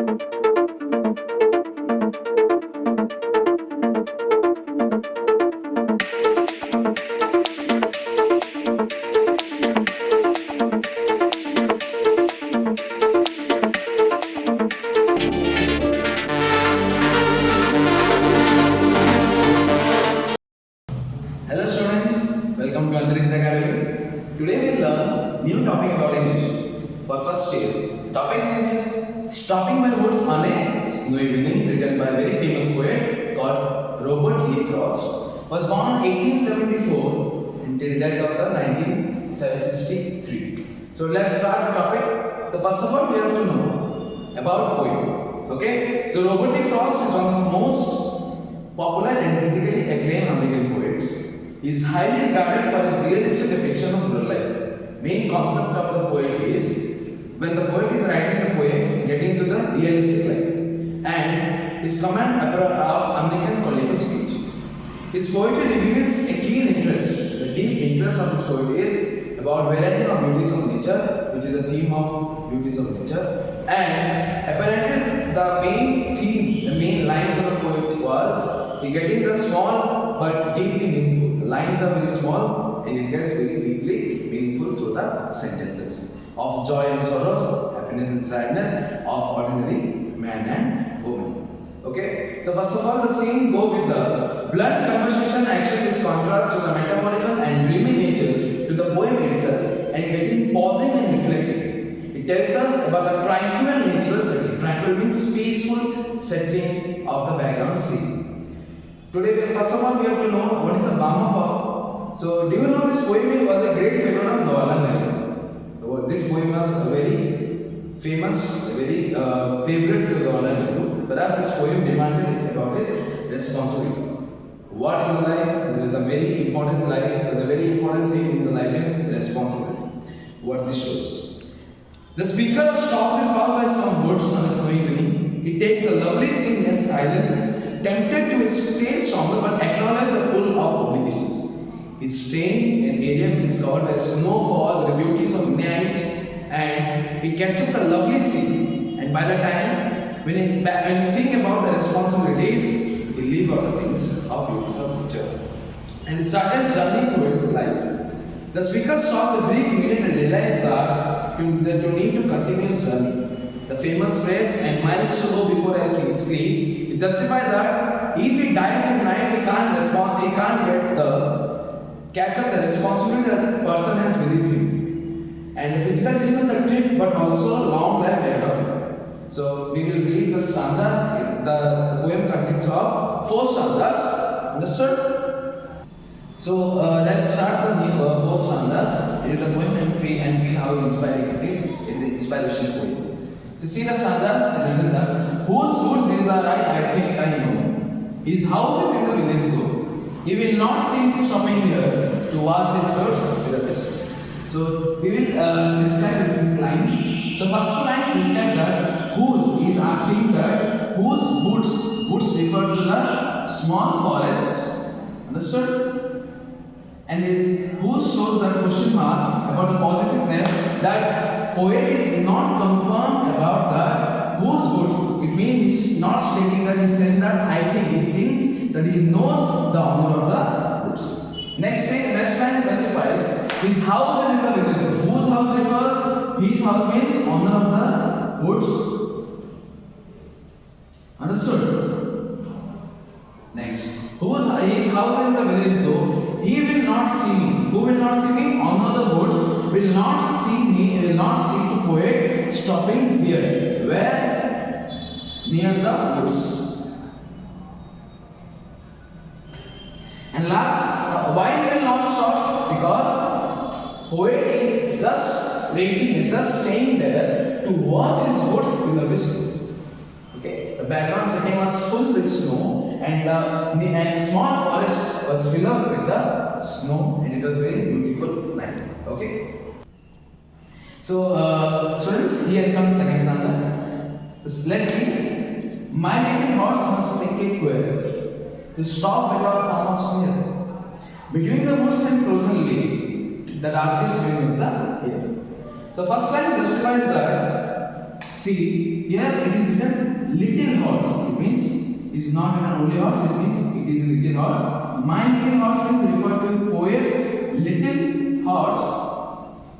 Hello students, welcome to Antariksh Academy. Today we'll learn new topic about English. For first year, topic name is Stopping by Woods on a Snowy Evening, written by a very famous poet called Robert Lee Frost. Was born in 1874 until death of the 1963. So let's start the topic. So first of all, we have to know about poem. Okay, so Robert Lee Frost is one of the most popular and critically acclaimed American poets. He is highly regarded for his realistic depiction of rural life. Main concept of the poet is when the poet is writing the poem, getting to the realistic life, and his command of American colonial speech. His poetry reveals a keen interest. The deep interest of his poetry is about variety of beauties of nature, which is the theme of beauties of nature, and apparently the main theme, the main lines of the poet was getting the small but deeply meaningful. The lines are very small and it gets very deeply meaningful through the sentences of joy and sorrows, happiness and sadness of ordinary man and woman. Okay, so first of all, the scene go with the blunt conversation action which contrasts to the metaphorical and dreamy nature to the poem itself and getting pausing and reflecting. It tells us about the tranquil natural setting. Tranquil means peaceful setting of the background scene. Today, first of all, we have to know what is the Bama for. So, do you know this poem was a great favorite of Jawaharlal Nehru? So, this poem was a very famous, very favorite to Jawaharlal Nehru. Perhaps this poem demanded about his responsibility. What in the life, the very important life, the very important thing in the life is responsibility. What this shows. The speaker stops his house by some woods on a snowy evening. He takes a lovely scene in silence, tempted to stay stronger but acknowledge the pull of obligations. He's staying in an area which is covered by snowfall, the beauties of night, and he catches the lovely scene. And by the time when you think about the responsibilities, he leave out the things of beauties of nature. And he started journey towards life. The speaker stops a brief minute and realizes that to need to continue his journey. The famous phrase, "and miles to go before I sleep," it justifies that if he dies at night, he can't catch up the responsibility that the person has within him. And the physical distance the trip, but also a long life ahead of him. So we will read the stanzas. The poem consists of 4 stanzas. Understood? So let's start the new 4 stanzas. Read the poem and feel how inspiring it is. It is an inspirational poem. So see the stanzas written that whose woods these are I think I know. His house is in the village though. He will not seem stopping here to watch his birds with a pistol. So we will describe these lines. So first line describe that whose, he is asking that whose woods refer to the small forest. Understood? And whose shows that question mark about the possessiveness that poet is not confirmed about that whose woods. It means he's not stating that he said that I think he thinks that he knows the owner of the woods. Next line specifies his house is in the village. Whose house refers? His house means owner of the woods. Understood? Next. His house is in the village though. He will not see me. Who will not see me? Owner of the woods will not see me, will not see the poet stopping here. Where? Near the woods. And last, why he will not stop? Because poet is just waiting, just staying there to watch his woods in the whistle. Okay, the background setting was full with snow, and small forest was filled up with the snow, and it was very beautiful night. Okay. So, students, here comes second stanza. Let's see. My little horse must make it queer to stop without farmers near. Between the woods and frozen lake, the darkest wind of the air. The first line justifies that See, here it is written little horse. It means it's not written only horse, it means it is little horse. My little horse means refer to poet's little horse.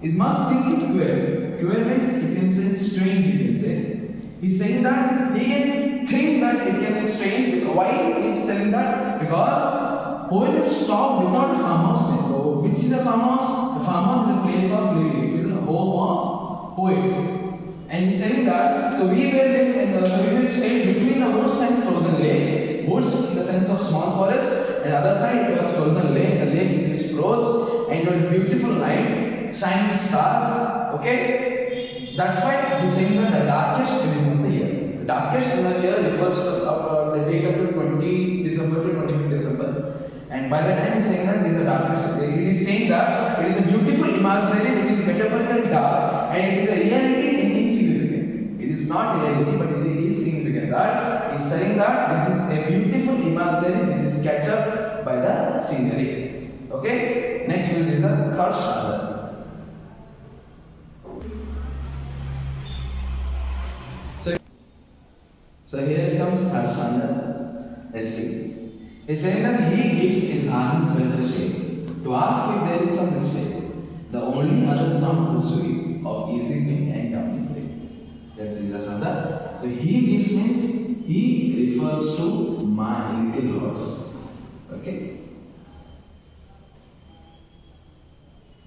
It must think it queer. Queer means it can say strange, you can say. He's saying that he can think that it can be strange. Why he is telling that? Because poet is stopped without a farmhouse name. So, which is a farmhouse? The farmhouse is a place of living. It is a home of poet. And he's saying that, so we will stay between the woods and frozen lake. Woods in the sense of small forest, and other side it was frozen lake, the lake which is froze, and it was a beautiful night, shining stars. Okay, that's why he's saying that the darkest evening of the year. The darkest in the year refers to the date up to 20 December to 25 December. And by the time he's saying that it is the darkest, it is saying that it is a beautiful imaginary, it is metaphorical dark, and it is a reality in insignificant. It is not reality, but it is significant. That is saying that this is a beautiful imaginary, this is catch up by the scenery. Okay? Next we will read the third stanza. So here comes third stanza. Let's see. He's saying that he gives his hands well to shake, to ask if there is some mistake. The only other sound is the sweep of easy ping and downy play. That's the stanza. So he gives means he refers to my little horse. Okay?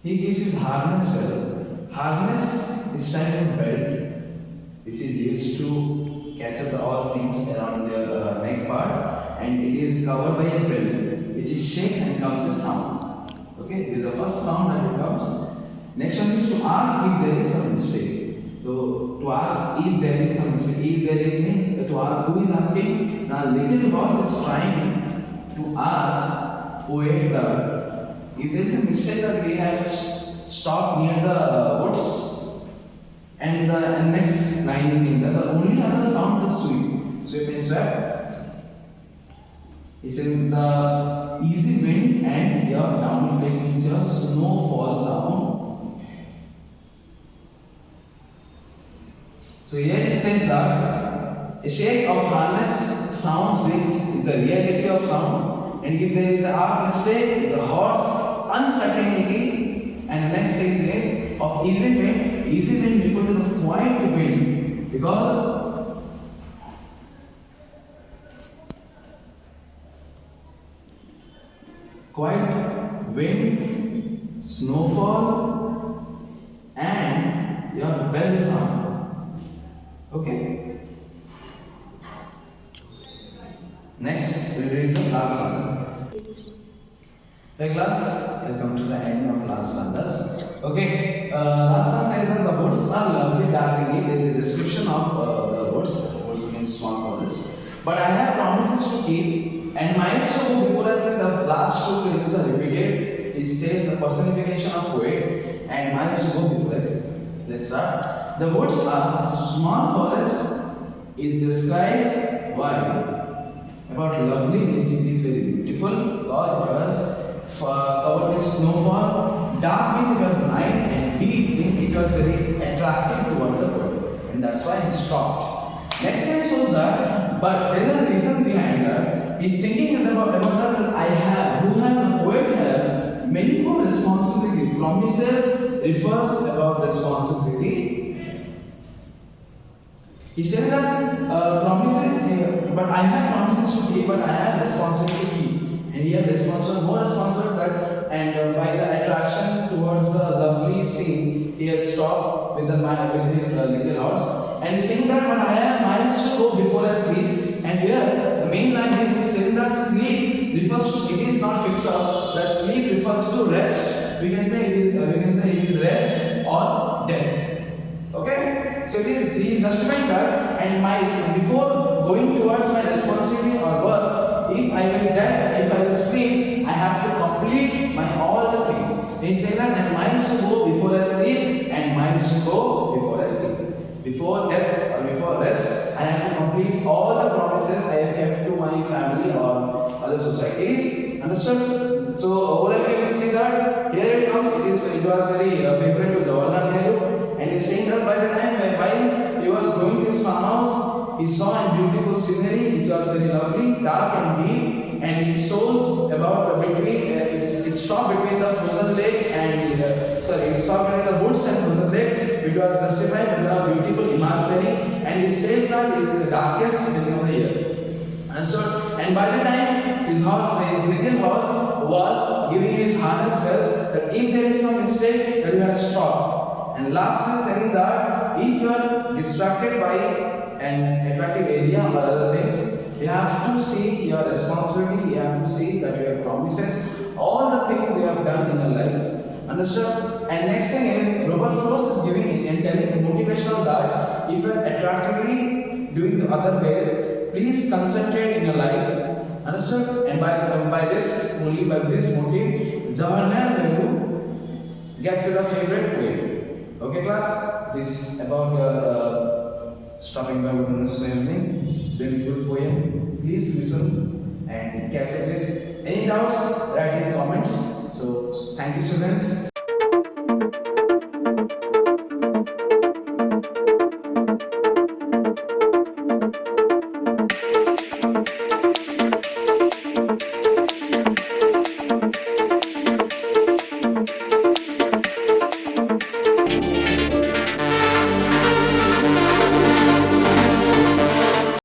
He gives his harness well. Harness is type of belt which is used to catch up all things around their neck part, and it is covered by a bell which is shakes and comes a sound. Okay, this is the first sound that it comes. Next one is to ask if there is some mistake. So to ask if there is some mistake, if there is mean to ask who is asking. Now little horse is trying to ask poet that if there is a mistake that we have stopped near the woods. And the next line is in that the only other sound is sweep. Sweep means what? It's in the easy wind and your down play means your snowfall sound. So here it says that a shake of harness sound brings the reality of sound, and if there is a hard mistake, is a horse uncertainty, and the next stage is of easy wind. Easy wind refer to the quiet wind, because quiet wind, snowfall, and your bell sound. Okay. Next, we read the last one. The class, we come to the end of last stanzas. Okay, last one says that the woods are lovely darkly. There is a description of the woods. The woods means small forest. But I have promises to keep, and miles to go before us. In the last two phrases are repeated. It says the personification of poet, and miles to go before us. Let's start. The woods are small forest is described why about lovely means it is very beautiful, because it was covered with snowfall. Dark means it was night, and deep means it was very attractive towards the world, and that's why he stopped. Next line shows that, but there is a reason behind that. He's singing about that I have, who have the poet have many more responsibility. Promises refers about responsibility. He said that promises, but I have promises to keep, but I have responsibility to keep. And he has more responsible that, and by the attraction towards the lovely scene, he has stopped with his little horse. And he's saying that, but I have miles to go before I sleep. And here, the main line is saying that sleep refers to, it is not fixed up, that sleep refers to rest. We can say it is rest or death. Okay? So he is justifying that, and before going towards my responsibility or work, if I will die, if I will sleep, I have to complete my all the things. He said that, and miles to go before I sleep, and miles to go before I sleep. Before death or before rest, I have to complete all the promises I have kept to my family or other societies. Understood? So overall, you will see that here it comes. It was very favorite to Jawaharlal Nehru, and he's saying that by the time while he was going he saw a beautiful scenery which was very lovely, dark and deep, and it shows about it stopped between the frozen lake and it stopped between the woods and frozen lake, which was justified with a beautiful imaginary, and it says that it is the darkest beginning of the year. And by the time his little horse was giving his harness bells, that if there is some mistake, that you have stopped. And lastly, telling that if you are distracted by an attractive area or other things, you have to see your responsibility. You have to see that your promises, all the things you have done in your life. Understood? And next thing is Robert Frost is giving and telling motivational that if you are attractively doing the other ways, please concentrate in your life. Understood? And by this motive, Jawaharlal Nehru get to the favorite poem. Okay, class. This about stopping by wilderness evening. Very good poem. Please listen and catch this. Any doubts? Write in the comments. So thank you, students.